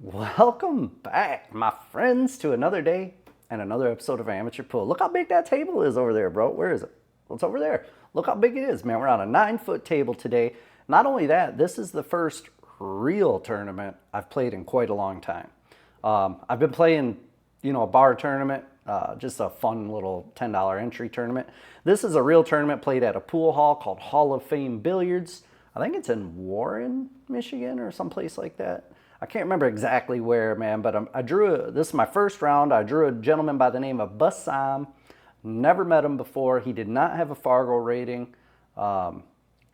Welcome back, my friends, to another day and another episode of Amateur Pool. Look how big that table is over there, bro. Where is it? What's over there? Look how big it is, man. We're on a 9-foot table today. Not only that, this is the first real tournament I've played in quite a long time. I've been playing, a bar tournament, just a fun little $10 entry tournament. This is a real tournament played at a pool hall called Hall of Fame Billiards. I think it's in Warren, Michigan, or someplace like that. I can't remember exactly where, man, but this is my first round. I drew a gentleman by the name of Basaam. Never met him before. He did not have a Fargo rating. And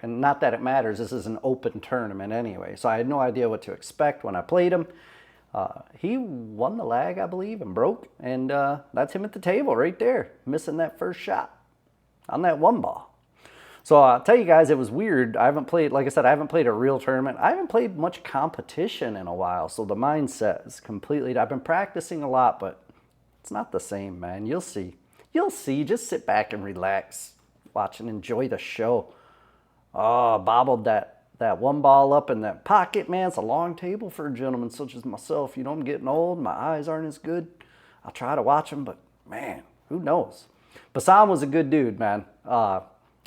not that it matters. This is an open tournament anyway. So I had no idea what to expect when I played him. He won the lag, I believe, and broke. And that's him at the table right there, missing that first shot on that one ball. So I'll tell you guys, it was weird. I haven't played, like I said, I haven't played a real tournament. I haven't played much competition in a while, so the mindset is completely, I've been practicing a lot, but it's not the same, man. You'll see. You'll see. Just sit back and relax, watch and enjoy the show. Oh, bobbled that one ball up in that pocket, man. It's a long table for a gentleman such as myself. I'm getting old. My eyes aren't as good. I'll try to watch them, but man, who knows? Basaam was a good dude, man.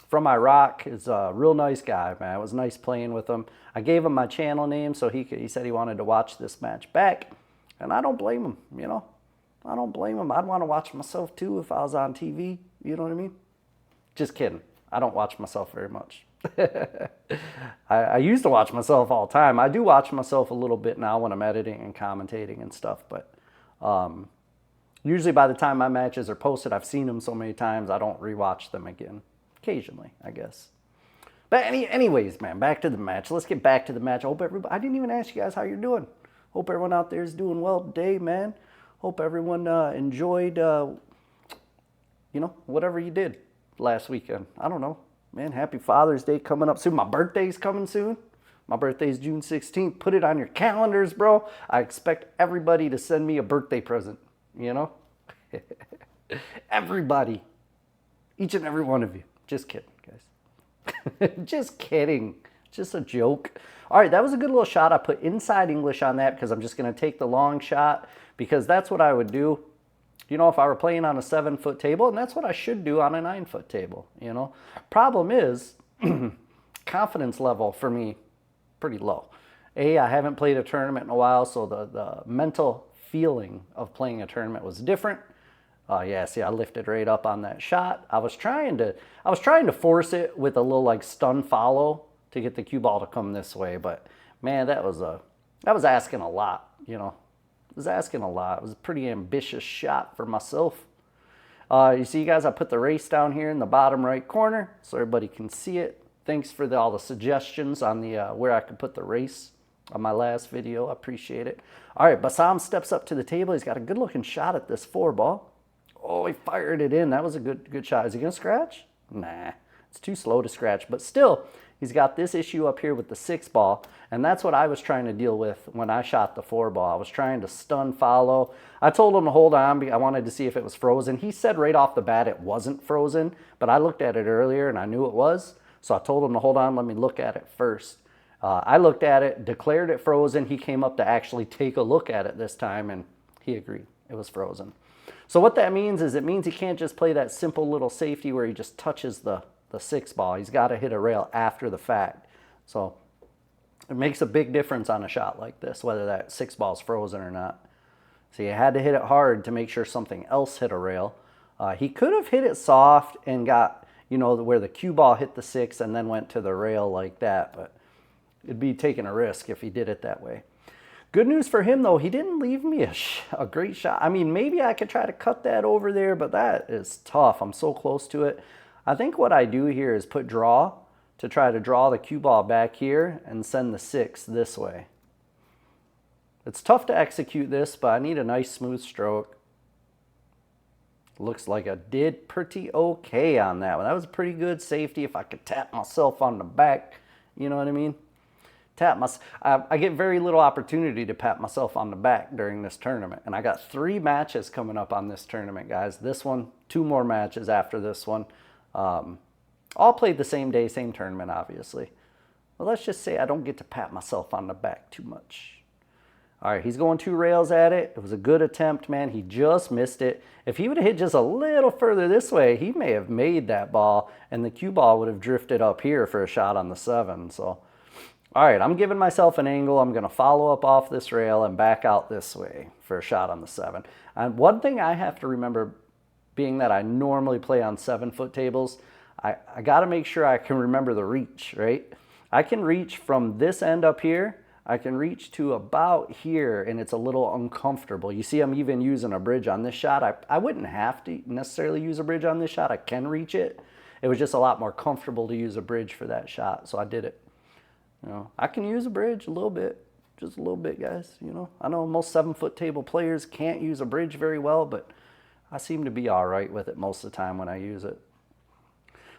From Iraq, is a real nice guy, man. It was nice playing with him. I gave him my channel name, so he said he wanted to watch this match back, and I don't blame him, I don't blame him. I'd want to watch myself too if I was on TV, you know what I mean? Just kidding. I don't watch myself very much. I used to watch myself all the time. I do watch myself a little bit now when I'm editing and commentating and stuff, but usually by the time my matches are posted, I've seen them so many times, I don't rewatch them again. Occasionally, I guess. But anyways, man, back to the match. Let's get back to the match. I hope everybody, I didn't even ask you guys how you're doing. Hope everyone out there is doing well today, man. Hope everyone enjoyed, whatever you did last weekend. I don't know, man. Happy Father's Day coming up soon. My birthday's coming soon. My birthday's June 16th. Put it on your calendars, bro. I expect everybody to send me a birthday present, Everybody. Each and every one of you. Just kidding, guys. Just kidding. Just a joke. All right, that was a good little shot. I put inside English on that because I'm just going to take the long shot because that's what I would do, if I were playing on a 7-foot table, and that's what I should do on a 9-foot table, Problem is, confidence level for me, pretty low. I haven't played a tournament in a while, so the mental feeling of playing a tournament was different. Yeah, see, I lifted right up on that shot. I was trying to force it with a little stun follow to get the cue ball to come this way, but man, that was asking a lot, It was asking a lot. It was a pretty ambitious shot for myself. You see, guys, I put the race down here in the bottom right corner so everybody can see it. Thanks for all the suggestions on the where I could put the race on my last video. I appreciate it. All right, Basaam steps up to the table. He's got a good-looking shot at this 4-ball. Oh, he fired it in. That was a good shot. Is he going to scratch? Nah, it's too slow to scratch. But still, he's got this issue up here with the 6-ball, and that's what I was trying to deal with when I shot the 4-ball. I was trying to stun follow. I told him to hold on. I wanted to see if it was frozen. He said right off the bat it wasn't frozen, but I looked at it earlier, and I knew it was. So I told him to hold on. Let me look at it first. I looked at it, declared it frozen. He came up to actually take a look at it this time, and he agreed. It was frozen. So what that means is it means he can't just play that simple little safety where he just touches the 6-ball. He's got to hit a rail after the fact. So it makes a big difference on a shot like this, whether that 6-ball is frozen or not. So you had to hit it hard to make sure something else hit a rail. He could have hit it soft and got, where the cue ball hit the 6 and then went to the rail like that, but it'd be taking a risk if he did it that way. Good news for him, though, he didn't leave me a great shot. I mean, maybe I could try to cut that over there, but that is tough. I'm so close to it. I think what I do here is put draw to try to draw the cue ball back here and send the 6 this way. It's tough to execute this, but I need a nice smooth stroke. Looks like I did pretty okay on that one. That was a pretty good safety if I could tap myself on the back. You know what I mean? I get very little opportunity to pat myself on the back during this tournament. And I got 3 matches coming up on this tournament, guys. This one, 2 more matches after this one. All played the same day, same tournament, obviously. But let's just say I don't get to pat myself on the back too much. All right, he's going 2 rails at it. It was a good attempt, man. He just missed it. If he would have hit just a little further this way, he may have made that ball, and the cue ball would have drifted up here for a shot on the 7. So, all right, I'm giving myself an angle. I'm going to follow up off this rail and back out this way for a shot on the 7. And one thing I have to remember, being that I normally play on 7-foot tables, I got to make sure I can remember the reach, right? I can reach from this end up here. I can reach to about here, and it's a little uncomfortable. You see I'm even using a bridge on this shot. I wouldn't have to necessarily use a bridge on this shot. I can reach it. It was just a lot more comfortable to use a bridge for that shot, so I did it. You know, I can use a bridge a little bit, just a little bit, guys. You know, I know most 7-foot table players can't use a bridge very well, but I seem to be all right with it most of the time when I use it.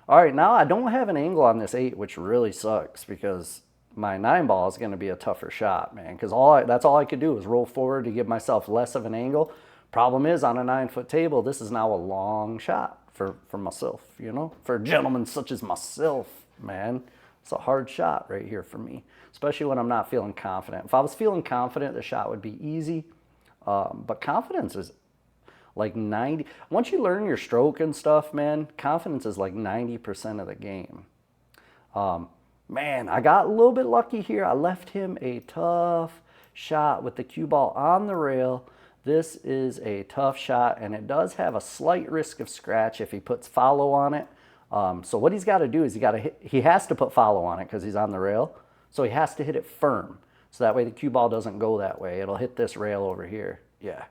All right, now I don't have an angle on this 8, which really sucks because my 9 ball is going to be a tougher shot, man, because that's all I could do is roll forward to give myself less of an angle. Problem is, on a 9-foot table, this is now a long shot for myself, you know, for gentlemen such as myself, man. It's a hard shot right here for me, especially when I'm not feeling confident. If I was feeling confident, the shot would be easy, but confidence is like 90. Once you learn your stroke and stuff, man, confidence is like 90% of the game. Man, I got a little bit lucky here. I left him a tough shot with the cue ball on the rail. This is a tough shot, and it does have a slight risk of scratch if he puts follow on it. So what he's got to do is he has to put follow on it because he's on the rail. So he has to hit it firm. So that way the cue ball doesn't go that way. It'll hit this rail over here. Yeah.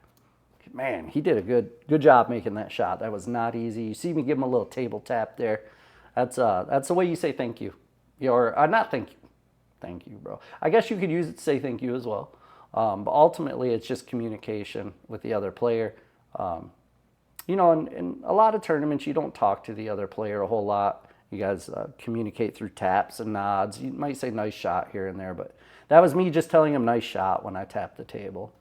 Man, he did a good job making that shot. That was not easy. You see me give him a little table tap there. That's the way you say thank you. Or not thank you. Thank you, bro. I guess you could use it to say thank you as well. But ultimately, it's just communication with the other player. You know, in a lot of tournaments, you don't talk to the other player a whole lot. You guys communicate through taps and nods. You might say nice shot here and there, but that was me just telling him nice shot when I tapped the table.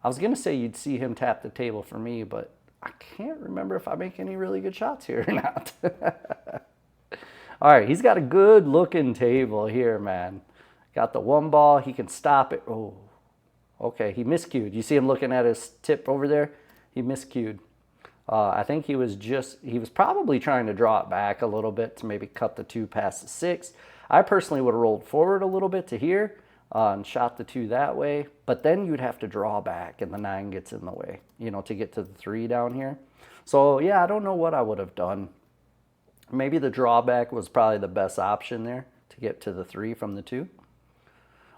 I was going to say you'd see him tap the table for me, but I can't remember if I make any really good shots here or not. All right, he's got a good looking table here, man. Got the 1 ball. He can stop it. Oh, okay, he miscued. You see him looking at his tip over there? He miscued. I think he was probably trying to draw it back a little bit to maybe cut the 2 past the 6. I personally would have rolled forward a little bit to here. And shot the 2 that way, but then you'd have to draw back and the 9 gets in the way, you know, to get to the 3 down here. So yeah, I don't know what I would have done. Maybe the drawback was probably the best option there to get to the 3 from the 2.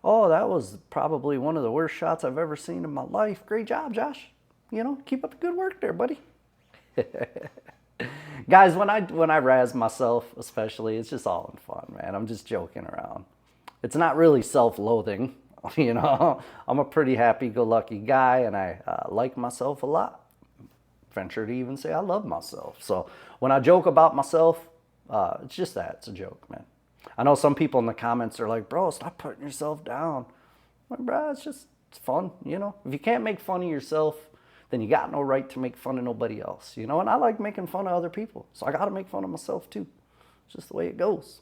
Oh, that was probably one of the worst shots I've ever seen in my life. Great job, Josh. You know, keep up the good work there, buddy. Guys, when I razz myself, especially, it's just all in fun, man. I'm just joking around. It's not really self-loathing, you know. I'm a pretty happy-go-lucky guy, and I like myself a lot. Venture to even say I love myself. So when I joke about myself, it's just that. It's a joke, man. I know some people in the comments are like, bro, stop putting yourself down. I'm like, bro, it's fun, you know. If you can't make fun of yourself, then you got no right to make fun of nobody else, you know. And I like making fun of other people, so I got to make fun of myself too. It's just the way it goes.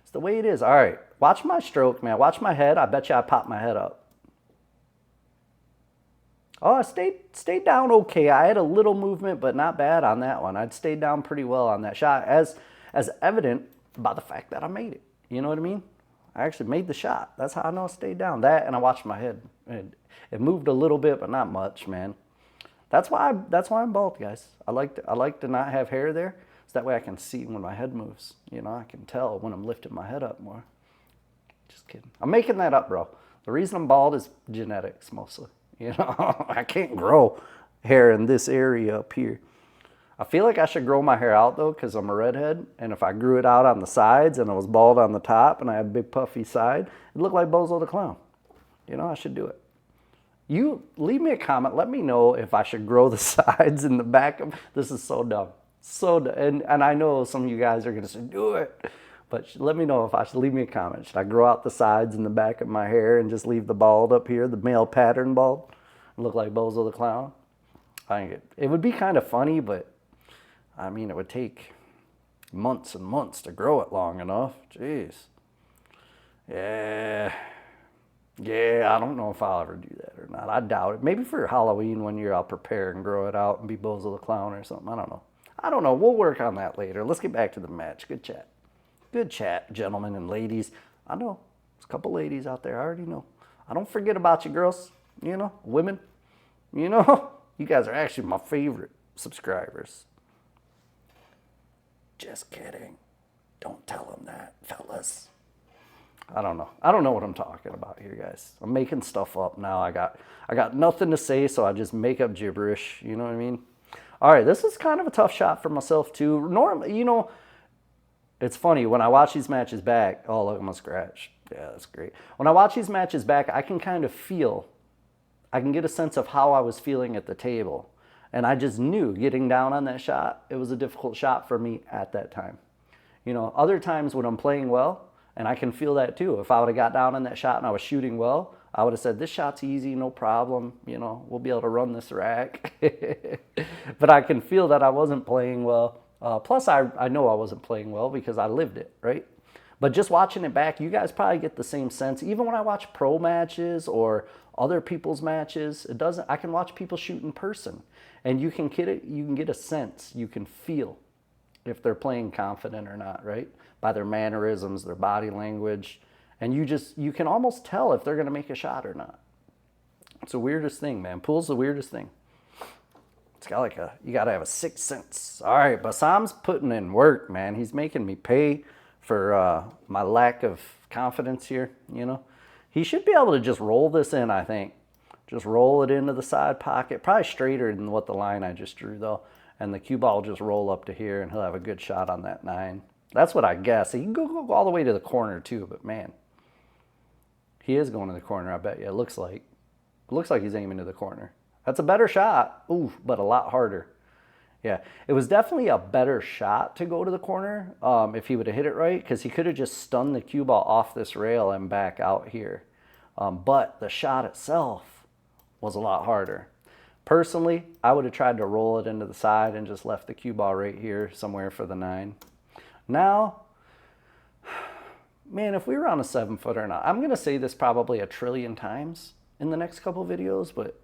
It's the way it is. All right, watch my stroke, man. Watch my head. I bet you I popped my head up. Oh, I stayed down okay. I had a little movement, but not bad on that one. I'd stayed down pretty well on that shot, as evident by the fact that I made it. You know what I mean? I actually made the shot. That's how I know I stayed down. That, and I watched my head. It moved a little bit, but not much, man. That's why I'm bald, guys. I like to not have hair there. So that way I can see when my head moves. You know, I can tell when I'm lifting my head up more. Just kidding. I'm making that up, bro. The reason I'm bald is genetics, mostly. You know, I can't grow hair in this area up here. I feel like I should grow my hair out, though, because I'm a redhead. And if I grew it out on the sides and I was bald on the top and I had a big puffy side, it'd look like Bozo the Clown. You know, I should do it. You leave me a comment. Let me know if I should grow the sides and the back. This is so dumb. So dumb. And I know some of you guys are going to say, do it. But let me know if I should leave me a comment. Should I grow out the sides and the back of my hair and just leave the bald up here, the male pattern bald, and look like Bozo the Clown? I think it would be kind of funny, but I mean, it would take months and months to grow it long enough. Jeez. Yeah. Yeah, I don't know if I'll ever do that or not. I doubt it. Maybe for Halloween one year I'll prepare and grow it out and be Bozo the Clown or something. I don't know. I don't know. We'll work on that later. Let's get back to the match. Good chat. Good chat, gentlemen and ladies. I know. There's a couple ladies out there. I already know. I don't forget about you girls. You know, women. You know, you guys are actually my favorite subscribers. Just kidding. Don't tell them that, fellas. I don't know. I don't know what I'm talking about here, guys. I'm making stuff up now. I got nothing to say, so I just make up gibberish. You know what I mean? All right, this is kind of a tough shot for myself too. Normally, you know, it's funny when I watch these matches back. Oh, look, I'm gonna scratch. Yeah, that's great. When I watch these matches back, I can kind of feel. I can get a sense of how I was feeling at the table, and I just knew getting down on that shot. It was a difficult shot for me at that time. You know, other times when I'm playing well. And I can feel that too. If I would have got down on that shot and I was shooting well, I would have said, this shot's easy, no problem. You know, we'll be able to run this rack. But I can feel that I wasn't playing well. Plus, I know I wasn't playing well because I lived it, right? But just watching it back, you guys probably get the same sense. Even when I watch pro matches or other people's matches, I can watch people shoot in person. And you can get it, you can get a sense, you can feel if they're playing confident or not, right? By their mannerisms, their body language. And you can almost tell if they're going to make a shot or not. It's the weirdest thing, man. Pool's the weirdest thing. It's got you got to have a sixth sense. All right, Basaam's putting in work, man. He's making me pay for my lack of confidence here, you know. He should be able to just roll this in, I think. Just roll it into the side pocket. Probably straighter than what the line I just drew, though. And the cue ball will just roll up to here, and he'll have a good shot on that 9. That's what I guess. He can go all the way to the corner, too, but, man, he is going to the corner, I bet you. It looks like he's aiming to the corner. That's a better shot. Ooh, but a lot harder. Yeah, it was definitely a better shot to go to the corner if he would have hit it right, because he could have just stunned the cue ball off this rail and back out here. But the shot itself was a lot harder. Personally, I would have tried to roll it into the side and just left the cue ball right here somewhere for the 9. Now, man, if we were on a 7-footer, now I'm going to say this probably a trillion times in the next couple videos, but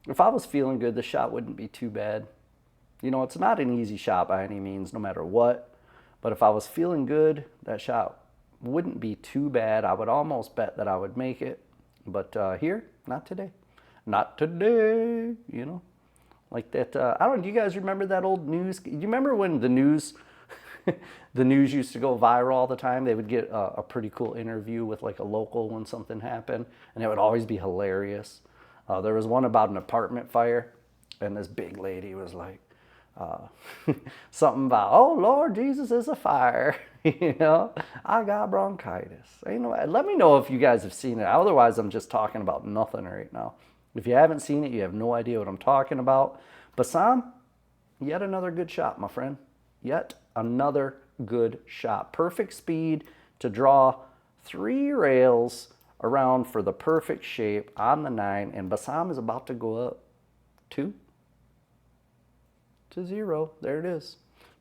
if I was feeling good, the shot wouldn't be too bad. You know, it's not an easy shot by any means, no matter what. But if I was feeling good, that shot wouldn't be too bad. I would almost bet that I would make it. But here, not today. Not today, you know. Like that, I don't know, do you guys remember that old news? Do you remember when the news... the news used to go viral all the time? They would get a pretty cool interview with like a local when something happened, and it would always be hilarious. There was one about an apartment fire, and this big lady was like, something about, oh Lord Jesus is a fire. You know, I got bronchitis. Let me know if you guys have seen it. Otherwise, I'm just talking about nothing right now. If you haven't seen it, you have no idea what I'm talking about. Basaam, yet another good shot, my friend. Yet another good shot. Perfect speed to draw 3 rails around for the perfect shape on the 9. And Basaam is about to go up 2-0. There it is.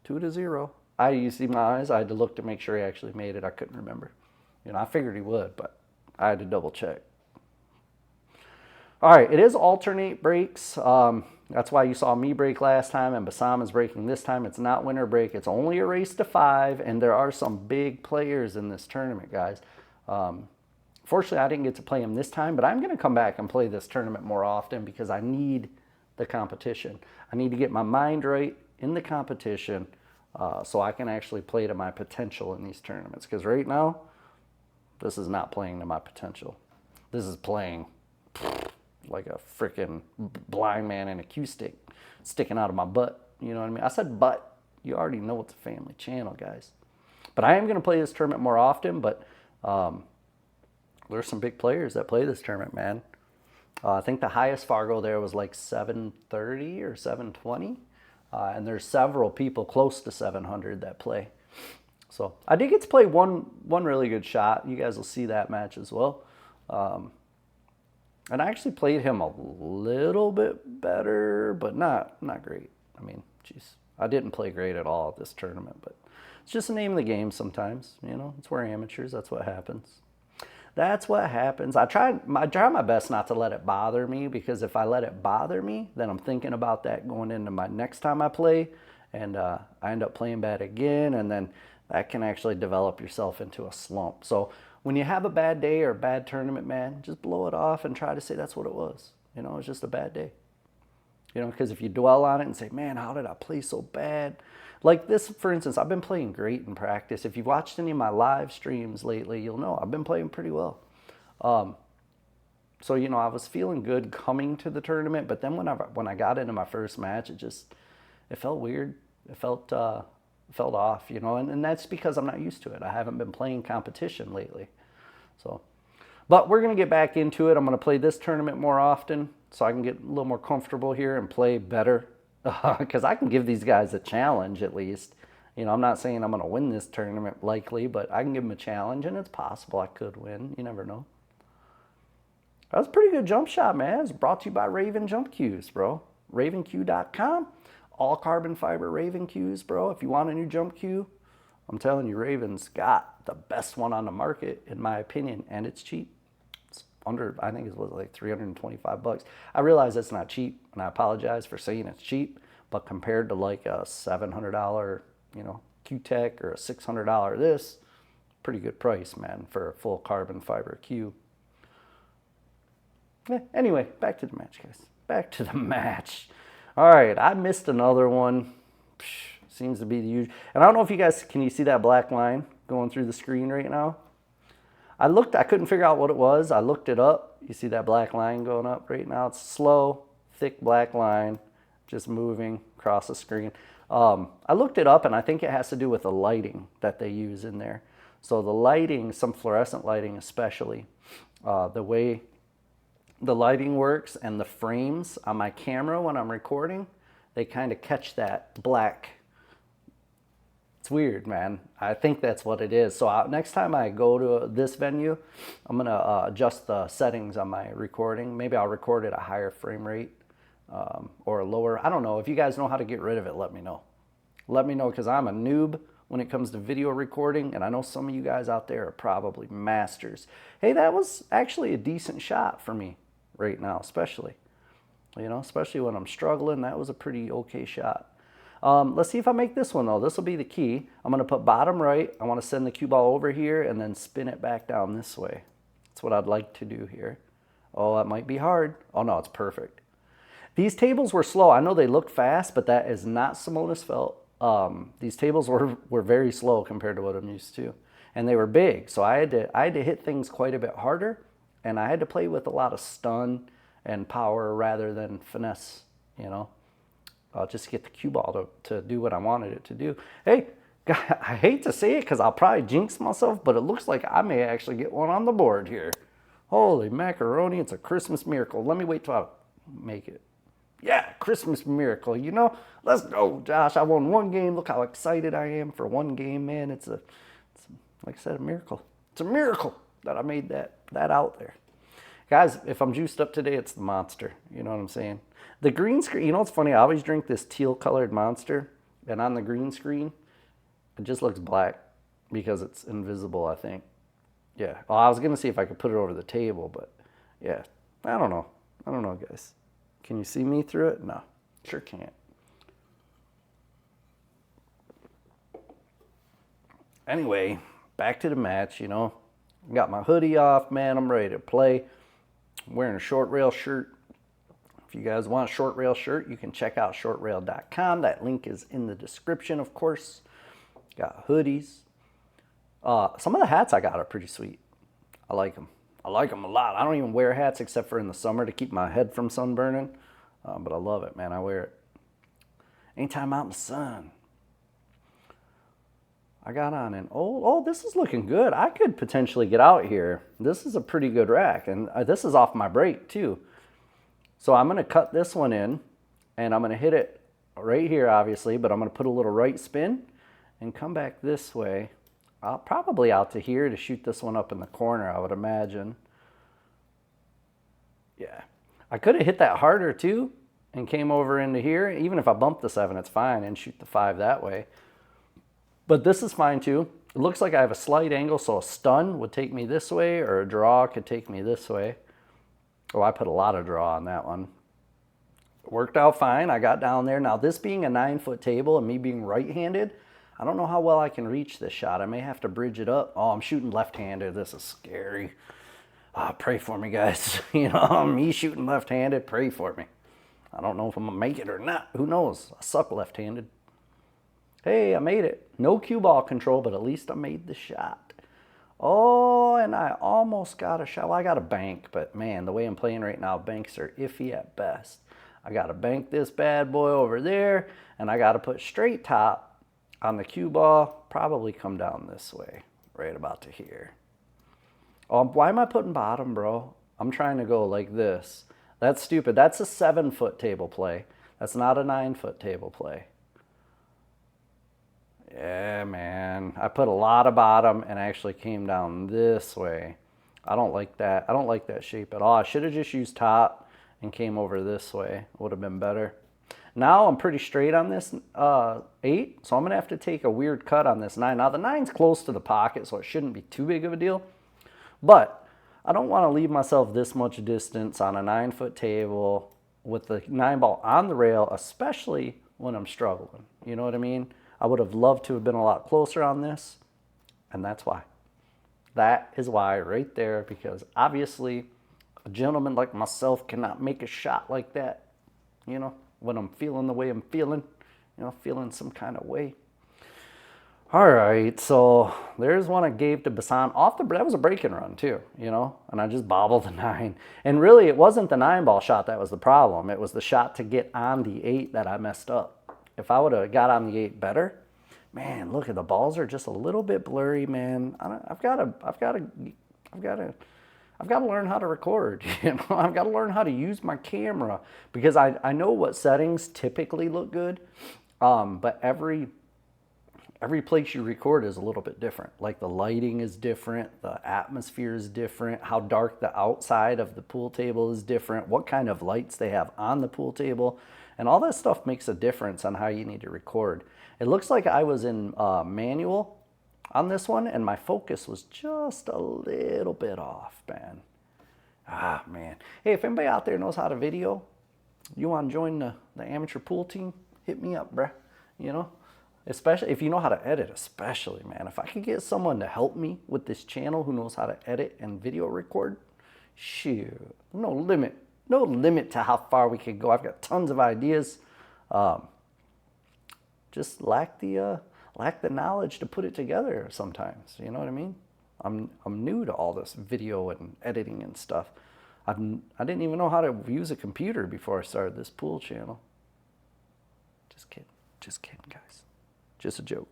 2-0. You see my eyes? I had to look to make sure he actually made it. I couldn't remember. You know, I figured he would, but I had to double check. All right, it is alternate breaks. That's why you saw me break last time and Basaam is breaking this time. It's not winner break. It's only a race to 5, and there are some big players in this tournament, guys. Fortunately, I didn't get to play them this time, but I'm going to come back and play this tournament more often because I need the competition. I need to get my mind right in the competition so I can actually play to my potential in these tournaments. Because right now, this is not playing to my potential. This is playing like a freaking blind man in a cue stick sticking out of my butt. You know what I mean? I said butt. You already know it's a family channel, guys. But I am going to play this tournament more often, but there's some big players that play this tournament, man. I think the highest Fargo there was like 730 or 720. And there's several people close to 700 that play. So I did get to play one really good shot. You guys will see that match as well. And I actually played him a little bit better, but not great. I mean, geez, I didn't play great at all at this tournament, but it's just the name of the game sometimes. You know, it's we're amateurs. That's what happens. That's what happens. I try my best not to let it bother me, because if I let it bother me, then I'm thinking about that going into my next time I play, and I end up playing bad again, and then that can actually develop yourself into a slump. So when you have a bad day or a bad tournament, man, just blow it off and try to say that's what it was. You know, it's just a bad day. You know, because if you dwell on it and say, man, how did I play so bad? Like this, for instance, I've been playing great in practice. If you've watched any of my live streams lately, you'll know I've been playing pretty well. So, you know, I was feeling good coming to the tournament, but then when I got into my first match, it felt weird. It felt off, you know, and that's because I'm not used to it. I haven't been playing competition lately. So, but we're going to get back into it. I'm going to play this tournament more often so I can get a little more comfortable here and play better. Because I can give these guys a challenge at least. You know, I'm not saying I'm going to win this tournament likely, but I can give them a challenge, and it's possible I could win. You never know. That was a pretty good jump shot, man. It's brought to you by Raven Jump Cues, bro. RavenQ.com. All carbon fiber Raven Cues, bro. If you want a new jump cue, I'm telling you, Raven's got the best one on the market, in my opinion, and it's cheap. I think it was like 325 bucks. I realize it's not cheap, and I apologize for saying it's cheap, but compared to like a $700, you know, Q-Tech or a $600 this, pretty good price, man, for a full carbon fiber cue. Anyway, back to the match, guys. Back to the match. All right, I missed another one. Seems to be the usual. And I don't know if you guys, can you see that black line going through the screen right now? I couldn't figure out what it was. I looked it up. You see that black line going up right now? It's slow, thick black line just moving across the screen. I looked it up, and I think it has to do with the lighting that they use in there. So the lighting, some fluorescent lighting especially, the way the lighting works and the frames on my camera when I'm recording, they kind of catch that black. It's weird, man. I think that's what it is. So next time I go to this venue, I'm going to adjust the settings on my recording. Maybe I'll record at a higher frame rate or a lower. I don't know. If you guys know how to get rid of it, let me know. Let me know, because I'm a noob when it comes to video recording, and I know some of you guys out there are probably masters. Hey, that was actually a decent shot for me right now, especially. You know, especially when I'm struggling, that was a pretty okay shot. Let's see if I make this one, though. This will be the key. I'm going to put bottom right. I want to send the cue ball over here and then spin it back down this way. That's what I'd like to do here. Oh, that might be hard. Oh, no, it's perfect. These tables were slow. I know they look fast, but that is not Simona's fault. These tables were very slow compared to what I'm used to. And they were big, so I had to hit things quite a bit harder, and I had to play with a lot of stun and power rather than finesse, you know. Just to get the cue ball to do what I wanted it to do. Hey, I hate to say it because I'll probably jinx myself, but it looks like I may actually get one on the board here. Holy macaroni, it's a Christmas miracle. Let me wait till I make it. Yeah, Christmas miracle, you know? Let's go, Josh. I won one game. Look how excited I am for one game, man. It's like I said, a miracle. It's a miracle that I made that out there. Guys, if I'm juiced up today, it's the Monster. You know what I'm saying? The green screen, you know what's funny? I always drink this teal-colored Monster, and on the green screen, it just looks black because it's invisible, I think. Yeah. Well, I was going to see if I could put it over the table, but yeah. I don't know. I don't know, guys. Can you see me through it? No. Sure can't. Anyway, back to the match, you know. Got my hoodie off, man. I'm ready to play. I'm wearing a short rail shirt. If you guys want a short rail shirt, you can check out shortrail.com. That link is in the description, of course. Got hoodies. Some of the hats I got are pretty sweet. I like them. I like them a lot. I don't even wear hats except for in the summer to keep my head from sunburning. But I love it, man. I wear it anytime I'm out in the sun. I got on an this is looking good. I could potentially get out here. This is a pretty good rack, and this is off my break too. So I'm going to cut this one in, and I'm going to hit it right here, obviously, but I'm going to put a little right spin and come back this way. Probably out to here to shoot this one up in the corner, I would imagine. Yeah. I could have hit that harder too and came over into here. Even if I bump the 7, it's fine, and shoot the 5 that way. But this is fine too. It looks like I have a slight angle, so a stun would take me this way, or a draw could take me this way. Oh, I put a lot of draw on that one. It worked out fine. I got down there. Now, this being a 9-foot table and me being right-handed, I don't know how well I can reach this shot. I may have to bridge it up. Oh, I'm shooting left-handed. This is scary. Pray for me, guys. You know, me shooting left-handed, pray for me. I don't know if I'm going to make it or not. Who knows? I suck left-handed. Hey, I made it. No cue ball control, but at least I made the shot. Oh, and I almost got a shot. Well, I got a bank, but man, the way I'm playing right now, banks are iffy at best. I got to bank this bad boy over there, and I got to put straight top on the cue ball. Probably come down this way, right about to here. Oh, why am I putting bottom, bro? I'm trying to go like this. That's stupid. That's a 7-foot table play. That's not a 9-foot table play. Yeah, man. I put a lot of bottom and actually came down this way. I don't like that. I don't like that shape at all. I should have just used top and came over this way. Would have been better. Now I'm pretty straight on this 8, so I'm going to have to take a weird cut on this 9. Now the 9's close to the pocket, so it shouldn't be too big of a deal. But I don't want to leave myself this much distance on a 9-foot table with the 9 ball on the rail, especially when I'm struggling. You know what I mean? I would have loved to have been a lot closer on this, and that's why. That is why right there, because obviously a gentleman like myself cannot make a shot like that, you know, when I'm feeling the way I'm feeling, you know, feeling some kind of way. All right, so there's one I gave to Basaam off the, that was a break and run too, you know, and I just bobbled the 9. And really it wasn't the 9 ball shot that was the problem. It was the shot to get on the 8 that I messed up. If I would have got on the 8 better, man, look at the balls are just a little bit blurry, man. I've got to learn how to record. You know, I've got to learn how to use my camera because I know what settings typically look good, but every place you record is a little bit different. Like the lighting is different, the atmosphere is different, how dark the outside of the pool table is different, what kind of lights they have on the pool table. And all that stuff makes a difference on how you need to record. It looks like I was in manual on this one, and my focus was just a little bit off, man. Ah, man. Hey, if anybody out there knows how to video, you want to join the amateur pool team, hit me up, bruh. You know, especially if you know how to edit, especially, man. If I could get someone to help me with this channel who knows how to edit and video record, shoot, no limit. No limit to how far we could go. I've got tons of ideas. Just lack the knowledge to put it together sometimes. You know what I mean? I'm new to all this video and editing and stuff. I didn't even know how to use a computer before I started this pool channel. Just kidding, guys. Just a joke.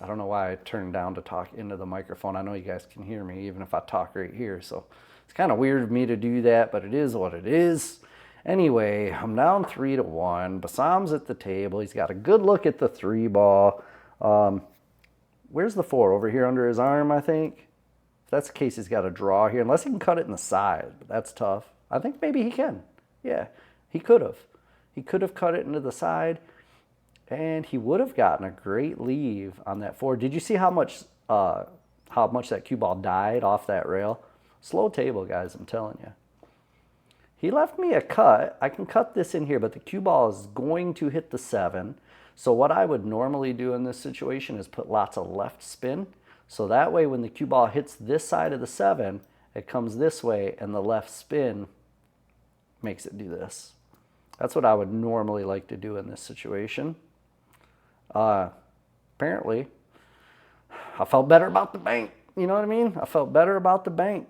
I don't know why I turned down to talk into the microphone. I know you guys can hear me even if I talk right here. So it's kind of weird of me to do that, but it is what it is. Anyway, I'm down 3-1. Basaam's at the table. He's got a good look at the 3 ball. Where's the 4? Over here under his arm, I think. If that's the case, he's got a draw here. Unless he can cut it in the side, but that's tough. I think maybe he can. Yeah, he could have. He could have cut it into the side, and he would have gotten a great leave on that 4. Did you see how much that cue ball died off that rail? Slow table, guys, I'm telling you. He left me a cut. I can cut this in here, but the cue ball is going to hit the 7. So what I would normally do in this situation is put lots of left spin. So that way when the cue ball hits this side of the 7, it comes this way, and the left spin makes it do this. That's what I would normally like to do in this situation. Apparently, I felt better about the bank. You know what I mean? I felt better about the bank.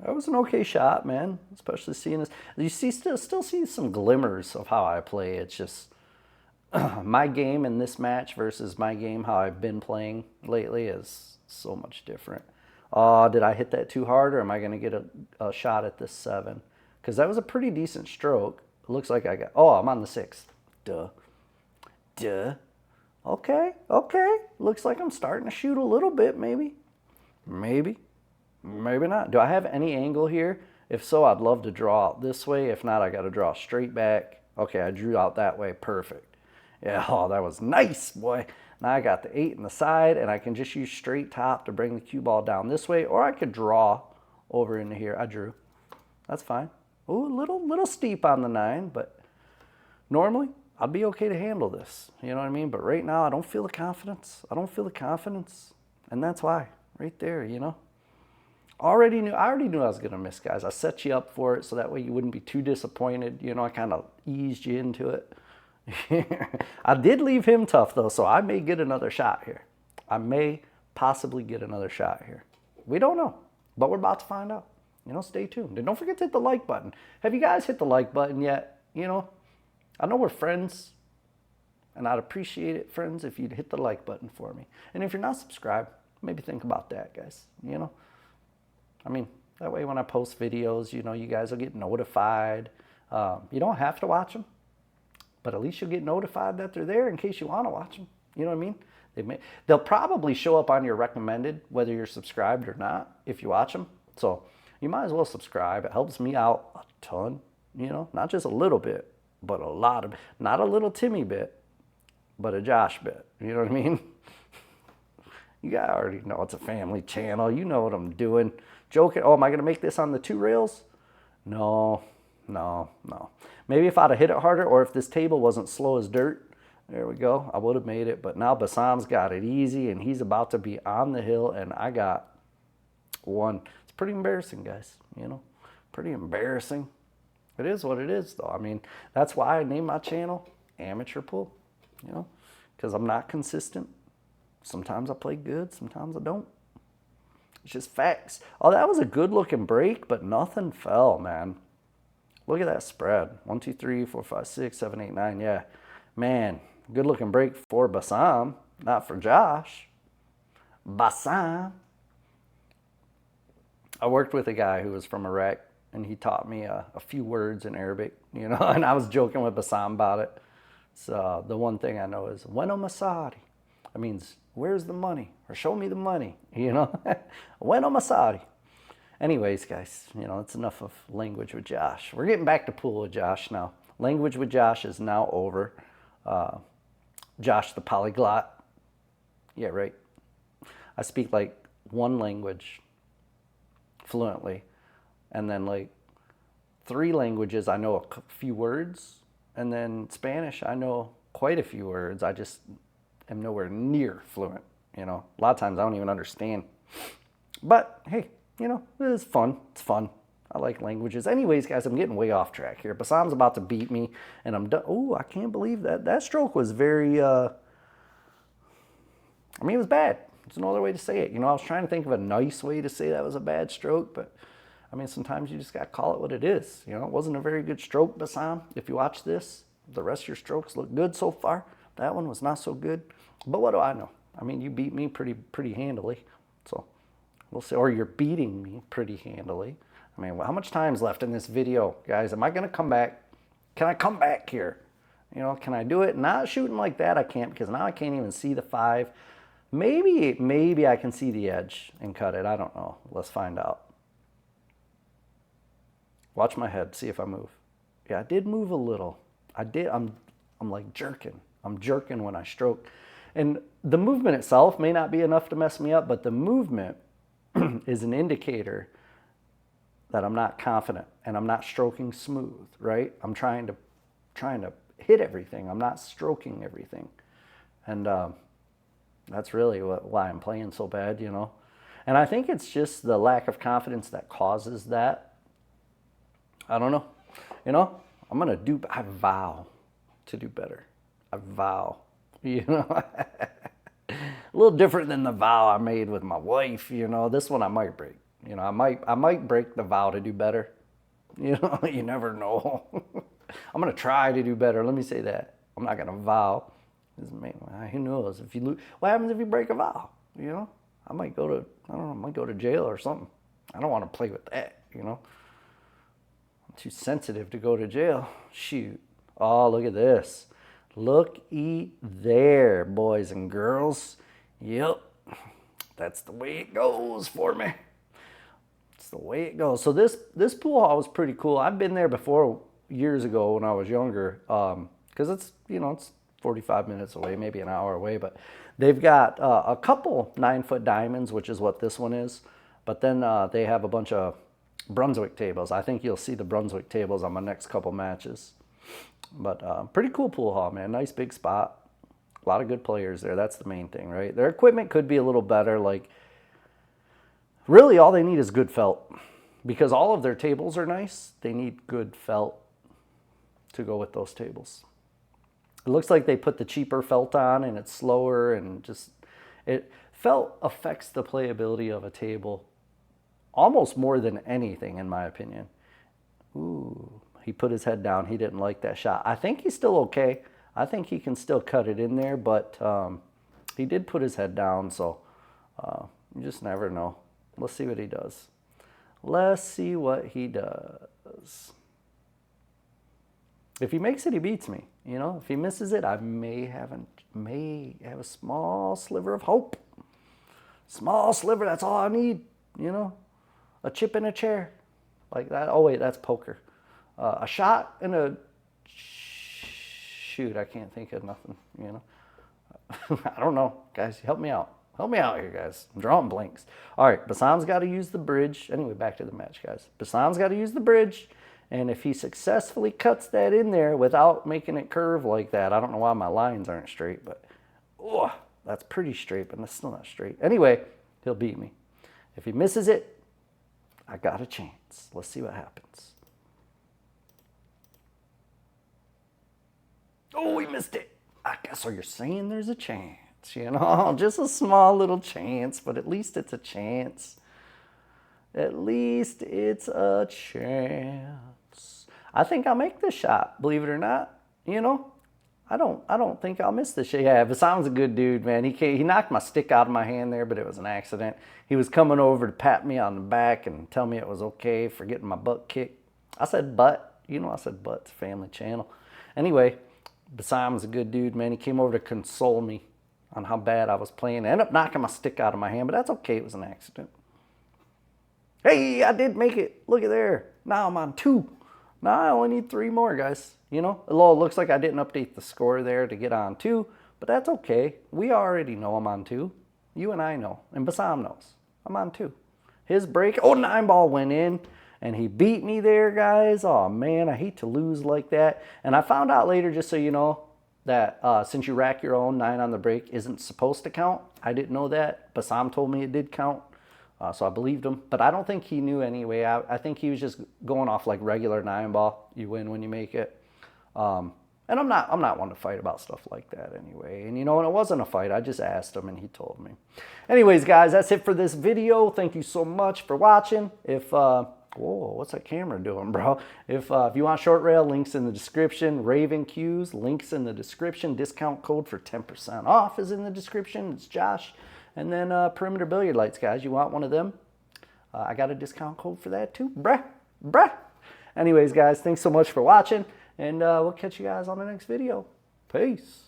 That was an okay shot, man, especially seeing this. You still see some glimmers of how I play. It's just my game in this match versus my game how I've been playing lately is so much different. Did I hit that too hard, or am I going to get a shot at this 7? Because that was a pretty decent stroke. It looks like I got... Oh, I'm on the 6th. Duh. Okay. Looks like I'm starting to shoot a little bit, maybe. Maybe not. Do I have any angle here? If so, I'd love to draw out this way. If not, I got to draw straight back. Okay, I drew out that way. Perfect. Yeah, oh, that was nice, boy. Now I got the 8 in the side, and I can just use straight top to bring the cue ball down this way, or I could draw over into here. I drew. That's fine. Ooh, a little steep on the 9, but normally I'd be okay to handle this. You know what I mean? But right now I don't feel the confidence. I don't feel the confidence, and that's why. Right there, you know. I already knew I was gonna miss, guys. I set you up for it so that way you wouldn't be too disappointed. You know, I kind of eased you into it. I did leave him tough though, so I may get another shot here. I may possibly get another shot here. We don't know, but we're about to find out. You know, stay tuned. And don't forget to hit the like button. Have you guys hit the like button yet? You know, I know we're friends, and I'd appreciate it, friends, if you'd hit the like button for me. And if you're not subscribed, maybe think about that, guys. You know, I mean, that way when I post videos, you know, you guys will get notified. You don't have to watch them, but at least you'll get notified that they're there in case you want to watch them. You know what I mean? They'll probably show up on your recommended, whether you're subscribed or not, if you watch them. So you might as well subscribe. It helps me out a ton, you know, not just a little bit, but a lot of, not a little Timmy bit, but a Josh bit. You know what I mean? You guys already know it's a family channel. You know what I'm doing. Joking. Oh, am I going to make this on the 2 rails? No. Maybe if I'd have hit it harder, or if this table wasn't slow as dirt, there we go, I would have made it. But now Basaam's got it easy, and he's about to be on the hill, and I got 1. It's pretty embarrassing, guys, you know, pretty embarrassing. It is what it is, though. I mean, that's why I named my channel Amateur Pool, you know, because I'm not consistent. Sometimes I play good, sometimes I don't. It's just facts. Oh, that was a good-looking break, but nothing fell, man. Look at that spread. 1, 2, 3, 4, 5, 6, 7, 8, 9. Yeah, man, good-looking break for Basaam, not for Josh. Basaam. I worked with a guy who was from Iraq, and he taught me a few words in Arabic, you know, and I was joking with Basaam about it. So the one thing I know is, Weno Masadi. That means, where's the money? Or show me the money, you know? Weno Masadi. Anyways, guys, you know, it's enough of language with Josh. We're getting back to pool with Josh now. Language with Josh is now over. Josh the polyglot. Yeah, right. I speak like 1 language fluently, and then like 3 languages I know a few words, and then Spanish I know quite a few words. I just am nowhere near fluent, you know. A lot of times I don't even understand. But hey, you know, it is fun. It's fun. I like languages. Anyways, guys, I'm getting way off track here. Basaam's about to beat me, and I'm done. Oh, I can't believe that. That stroke was very, I mean, it was bad. There's no other way to say it. You know, I was trying to think of a nice way to say that was a bad stroke, but I mean, sometimes you just got to call it what it is. You know, it wasn't a very good stroke, Basaam. If you watch this, the rest of your strokes look good so far. That one was not so good. But what do I know? I mean, you beat me pretty handily. So we'll see. Or you're beating me pretty handily. I mean, how much time's left in this video, guys? Am I going to come back? Can I come back here? You know, can I do it? Not shooting like that, I can't, because now I can't even see the 5. Maybe I can see the edge and cut it. I don't know. Let's find out. Watch my head. See if I move. Yeah, I did move a little. I did. I'm like jerking. I'm jerking when I stroke. And the movement itself may not be enough to mess me up, but the movement is an indicator that I'm not confident and I'm not stroking smooth, right? I'm trying to hit everything. I'm not stroking everything. And that's really why I'm playing so bad, you know. And I think it's just the lack of confidence that causes that. I don't know. You know, I vow to do better. I vow, you know. A little different than the vow I made with my wife, you know. This one I might break. You know, I might break the vow to do better. You know, you never know. I'm going to try to do better. Let me say that. I'm not going to vow. Who knows? If you lose, what happens if you break a vow? You know, I might go to jail or something. I don't want to play with that, you know. I'm too sensitive to go to jail. Shoot. Oh, look at this. Looky there, boys and girls. Yep. That's the way it goes for me. It's the way it goes. So this pool hall was pretty cool. I've been there before years ago when I was younger, because it's, you know, it's 45 minutes away, maybe an hour away, but they've got a couple 9-foot diamonds, which is what this one is. But then they have a bunch of Brunswick tables. I think you'll see the Brunswick tables on my next couple matches. But pretty cool pool hall, man. Nice big spot. A lot of good players there. That's the main thing, right? Their equipment could be a little better. Like, really all they need is good felt. Because all of their tables are nice, they need good felt to go with those tables. It looks like they put the cheaper felt on and it's slower and just, felt affects the playability of a table almost more than anything, in my opinion. Ooh, he put his head down. He didn't like that shot. I think he's still okay. I think he can still cut it in there, but he did put his head down, so you just never know. Let's see what he does. Let's see what he does. If he makes it, he beats me. You know, if he misses it, I may have a small sliver of hope. Small sliver, that's all I need, you know. A chip in a chair, like that. Oh wait, that's poker. A shot and a shoot. I can't think of nothing, you know. I don't know, guys. Help me out. Help me out here, guys. I'm drawing blanks. All right, Basaam's got to use the bridge. Anyway, back to the match, guys. Basaam's got to use the bridge, and if he successfully cuts that in there without making it curve like that, I don't know why my lines aren't straight, but oh, that's pretty straight, but it's still not straight. Anyway, he'll beat me. If he misses it, I got a chance. Let's see what happens. Oh, he missed it. I guess so you're saying there's a chance. You know, just a small little chance, but at least it's a chance. At least it's a chance. I think I'll make this shot, believe it or not. You know, I don't think I'll miss this shot. Yeah, Basaam's a good dude, man. He knocked my stick out of my hand there, but it was an accident. He was coming over to pat me on the back and tell me it was okay for getting my butt kicked. I said butt. You know I said butt. It's a family channel. Anyway, Basaam's a good dude, man. He came over to console me on how bad I was playing. I ended up knocking my stick out of my hand, but that's okay. It was an accident. Hey, I did make it. Look at there. Now I'm on 2. Now I only need 3 more, guys. You know, although it looks like I didn't update the score there to get on 2, but that's okay. We already know I'm on 2. You and I know, and Basaam knows. I'm on 2. His break, 9-ball went in, and he beat me there, guys. Oh, man, I hate to lose like that. And I found out later, just so you know, that since you rack your own, 9 on the break isn't supposed to count. I didn't know that. Basaam told me it did count, so I believed him. But I don't think he knew anyway. I think he was just going off like regular 9-ball. You win when you make it. And I'm not one to fight about stuff like that anyway. And you know, and it wasn't a fight. I just asked him and he told me. Anyways, guys, that's it for this video. Thank you so much for watching. If whoa, what's that camera doing, bro? If you want short rail, links in the description. Raven Q's, links in the description. Discount code for 10% off is in the description. It's Josh. And then perimeter billiard lights, guys. You want one of them? I got a discount code for that too. Bruh. Anyways, guys, thanks so much for watching. And we'll catch you guys on the next video. Peace.